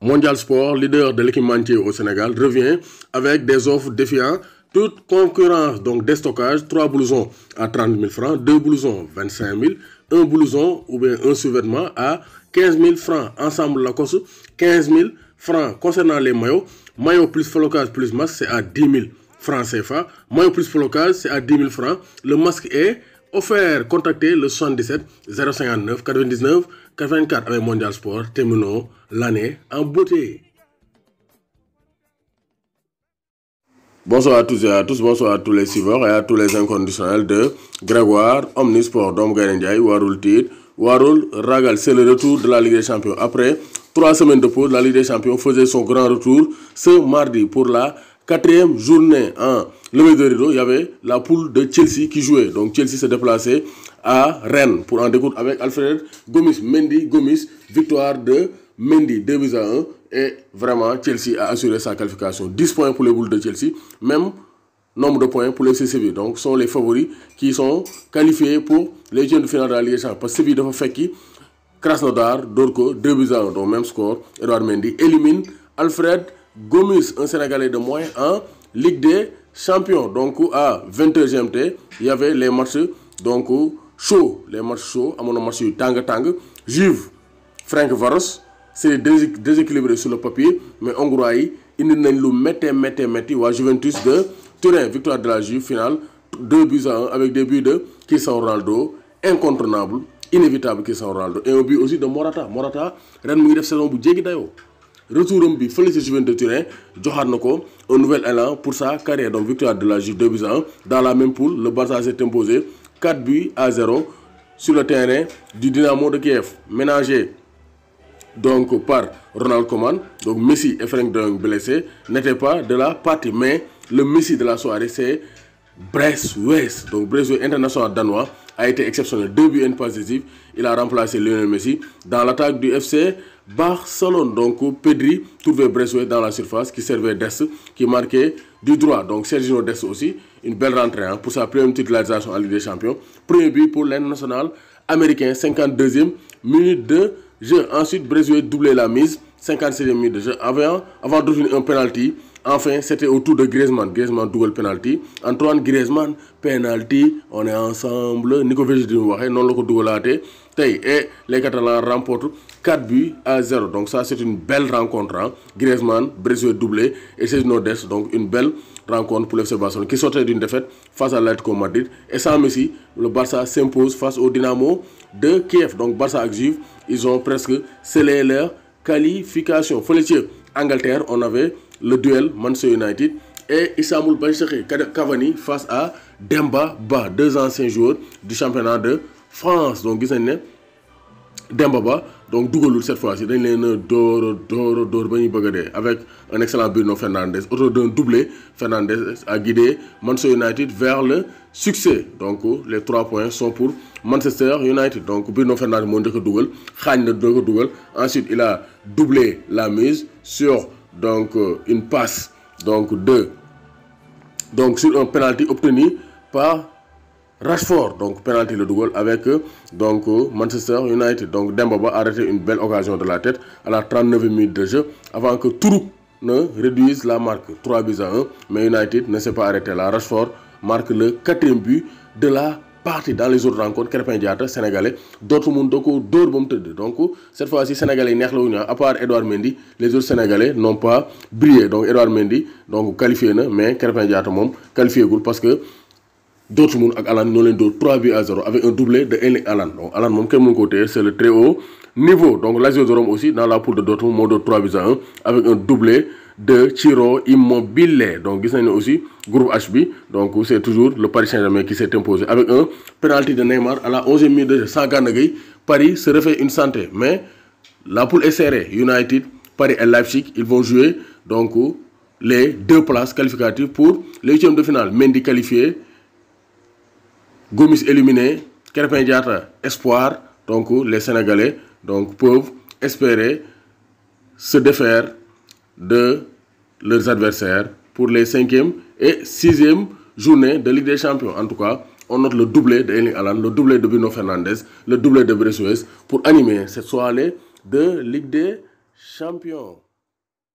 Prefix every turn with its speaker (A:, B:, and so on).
A: Mondial Sport, leader de l'équipementier au Sénégal, revient avec des offres défiant toute concurrence. Donc déstockage, 3 blousons à 30 000 francs, 2 blousons 25 000, un blouson ou bien un sous-vêtement à 15 000 francs. Ensemble Lacoste, 15 000 francs. Concernant les maillots, maillot plus flocage plus masque, c'est à 10 000 francs CFA. Maillot plus flocage, c'est à 10 000 francs. Le masque est offert. Contactez le 77 059 99 84 avec Mondial Sport. Terminons l'année en beauté. Bonsoir à tous et à tous, bonsoir à tous les suiveurs et à tous les inconditionnels de Grégoire Omnisport. Dom Garendiaï, Warul Tid, Warul Ragal. C'est le retour de la Ligue des Champions. Après 3 semaines de pause, la Ligue des Champions faisait son grand retour ce mardi pour la 4e journée. En levée de rideau, il y avait la poule de Chelsea qui jouait. Donc Chelsea s'est déplacé à Rennes pour en découdre avec Alfred Gomis. Mendy Gomis, victoire de Mendy 2-1. Et vraiment, Chelsea a assuré sa qualification. 10 points pour les boules de Chelsea, même nombre de points pour les CCV. Donc, sont les favoris qui sont qualifiés pour les huitièmes de finale de la Ligue des Champions. Parce que Séville de Fekki, Krasnodar, Dorko, 2-1. Donc, même score. Edouard Mendy élimine Alfred Gomis, un Sénégalais de moins en Ligue des Champions. Donc, à 20h GMT, il y avait les matchs donc, chauds. Les matchs chauds, à mon match Tang. Juve, Franck Varos. C'est déséquilibré sur le papier, mais Hongrois, il y a Juventus de Turin, victoire de la Juve, finale 2-1 avec des buts de Cristiano Ronaldo, incontournable, inévitable Cristiano Ronaldo, et un but aussi de Morata. Morata, Rennes mu def saison bu jéggi dayo. Retour bi fële ci Juventus de Turin, joxaat nako un nouvel élan pour sa carrière. Donc victoire de la Juve 2-1 dans la même poule, le Barça s'est imposé 4-0 sur le terrain du Dynamo de Kiev, ménagé donc par Ronald Koeman. Donc Messi et Frank de Jong blessés n'étaient pas de la partie, mais le Messi de la soirée c'est Braithwaite. Donc Braithwaite, international danois, a été exceptionnel. 2 buts et une passe décisive. Il a remplacé Lionel Messi dans l'attaque du FC Barcelone. Donc Pedri trouvait Braithwaite dans la surface qui servait d'est, qui marquait du droit. Donc Sergio Dest aussi, une belle rentrée pour sa première titularisation en Ligue des Champions. Premier but pour l'international américain, 52e minute de jeu. Ensuite, Braithwaite doublait la mise, 57e minute de jeu. Avant d'ouvrir un penalty, enfin, c'était au tour de Griezmann. Griezmann double penalty. Antoine Griezmann, penalty, on est ensemble. Nico Vejidine, non le double. Et les Catalans remportent 4-0. Donc ça, c'est une belle rencontre. Griezmann, Braithwaite doublé et c'est Dest. Donc une belle rencontre pour le FC Barcelone qui sortait d'une défaite face à l'Atlético Madrid. Et sans Messi, le Barça s'impose face au Dynamo de Kiev. Donc Barça et Juve, ils ont presque scellé leur qualification. Fële Angleterre, on avait le duel Manchester United et Issamaul Bencheikh Cavani face à Demba Ba, 2 anciens joueurs du championnat de France. Donc gis nañ ne Demba Ba donc dugalul cette fois-ci dañ leen a door ba ñuy bëgg a dee avec un excellent Bruno Fernandes. Autour d'un doublé, Fernandes a guidé Manchester United vers le succès. Donc les 3 points sont pour Manchester United. Donc Bruno Fernandes moo njëkk a dugal, xaañ na doo ko dugal. Ensuite il a doublé la mise sur donc une passe donc sur un penalty obtenu par Rashford. Donc penalty le double avec donc Manchester United. Donc Demba Ba a arrêté une belle occasion de la tête à la 39e minute de jeu avant que Tourouk ne réduise la marque 3-1. Mais United ne s'est pas arrêté là. Rashford marque le 4e but de la partie. Dans les autres rencontres, Krépin Diatta, Sénégalais, d'autres monde donc cette fois-ci, Sénégalais, à part Edouard Mendy, les autres Sénégalais n'ont pas brillé. Donc Edouard Mendy, donc qualifié, mais Krépin Diatta, qualifié parce que d'autres monde avec Alan nous l'ont 3-0 avec un doublé de Erling Haaland. Donc Haaland mon côté, c'est le très haut niveau. Donc Lazio de Rome aussi dans la poule de Dortmund mode 3-1 avec un doublé de Ciro Immobile. Donc vous avez aussi groupe HB. Donc c'est toujours le Paris Saint-Germain qui s'est imposé avec un penalty de Neymar à la 11e minute de jeu. Sans Ganagay, Paris se refait une santé. Mais la poule est serrée. United, Paris et Leipzig, ils vont jouer donc les 2 places qualificatives pour les 8e de finale. Mendy qualifié, Gomis éliminé, Krépin Diatta espoir. Donc les Sénégalais donc peuvent espérer se défaire de leurs adversaires pour les 5e et 6e journées de Ligue des Champions. En tout cas, on note le doublé de Erling Haaland, le doublé de Bruno Fernandes, le doublé de Braithwaite pour animer cette soirée de Ligue des Champions.